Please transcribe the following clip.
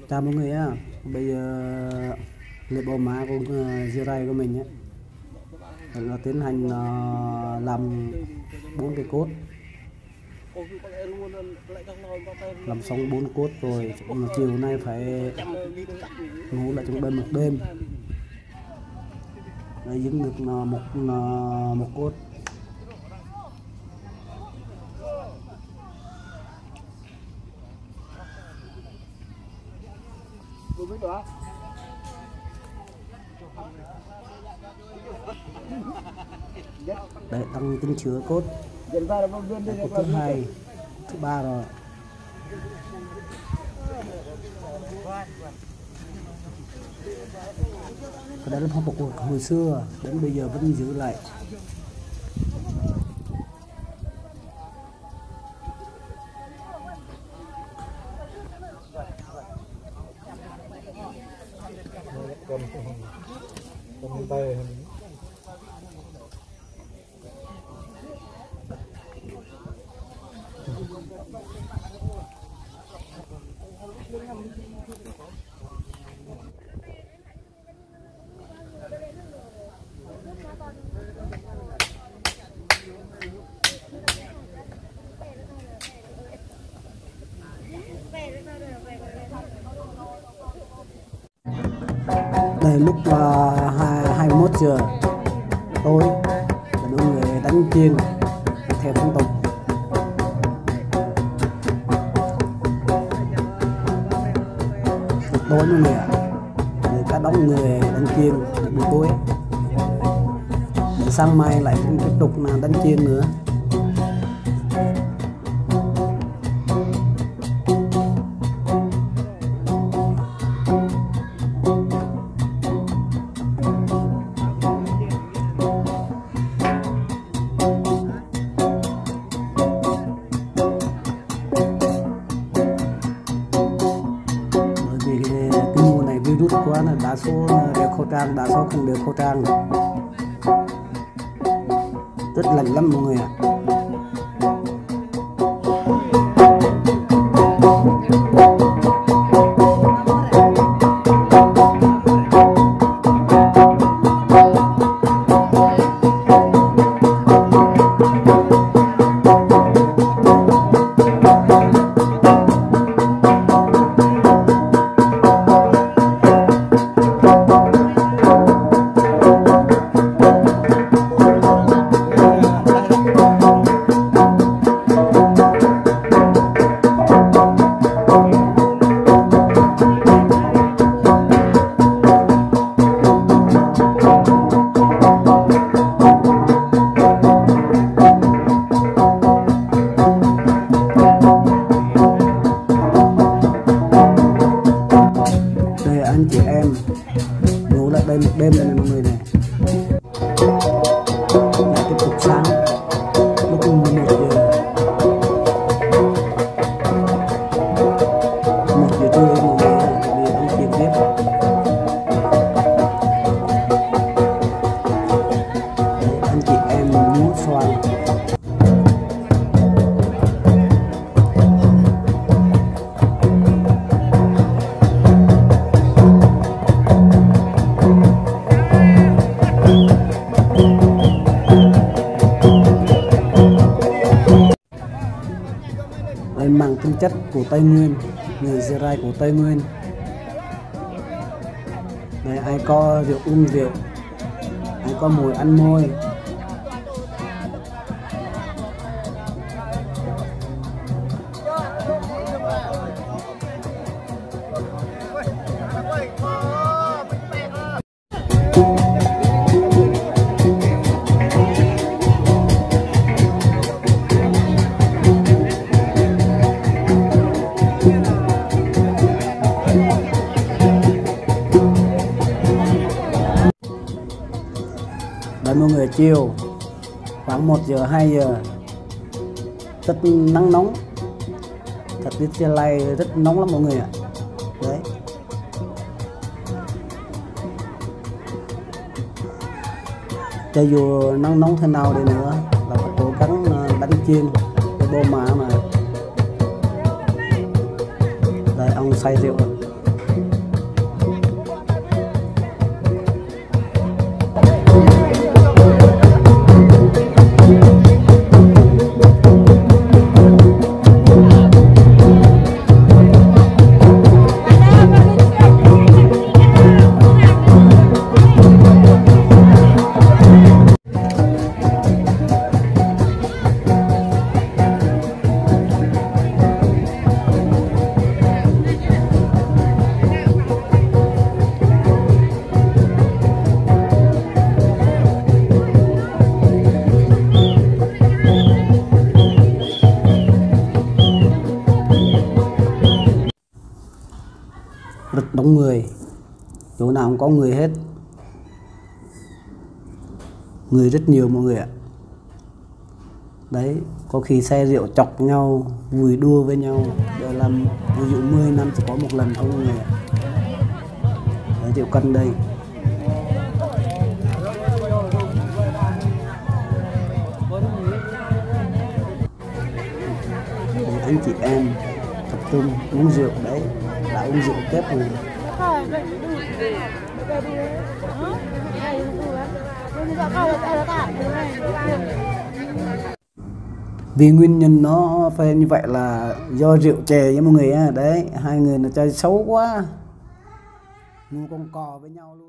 Chào mọi người á, bây giờ liệp bò má của dưa ray của mình á, là tiến hành làm 4 cái cốt, làm xong 4 cốt rồi chiều nay phải ngủ lại trong đêm một đêm để dính được một cốt. Đấy, tăng tính chứa cốt. Đấy, cốt thứ 2, thứ 3 rồi. Cái đấy là phong tục của hồi xưa, đến bây giờ vẫn giữ lại. Cầm tay đây lúc 21 giờ tối là mọi người đánh chiêng theo phong tục. Tối mọi người ạ, cả đống người đánh chiêng buổi tối, để sáng mai lại tiếp tục đánh chiêng nữa. Virus quá là đa số đeo khẩu trang, đa số không đeo khẩu trang, rất lạnh lắm mọi người ạ. Anh chị em ngủ lại đây một đêm này mọi người này, lại tiếp tục sáng lúc 11 giờ, 1 giờ trưa mọi người đi ăn chiên tiếp. Anh chị em muốn xoan mang tính chất của Tây Nguyên, người dưa ray của Tây Nguyên. Đấy, ai có rượu uống rượu, ai có mồi ăn môi. Đấy mọi người, chiều khoảng 1 giờ 2 giờ rất nắng nóng, thật biết Gia Lai rất nóng lắm mọi người ạ. Đấy, cho dù nắng nóng thế nào đi nữa là phải cố gắng đánh chiên cái bô má mà. Đây ông say rượu. đông người, chỗ nào cũng có người hết, người rất nhiều mọi người ạ. Đấy, có khi say rượu chọc nhau, vui đua với nhau, để làm ví dụ 10 năm chỉ có một lần thôi mọi người ạ. Đấy, Triệu Cân đây. Để anh chị em tập trung uống rượu đấy, đã uống rượu kép rồi. Vì nguyên nhân nó phải như vậy là do rượu chè với mọi người á. Đấy, hai người nó chơi xấu quá, ngu con cò với nhau luôn.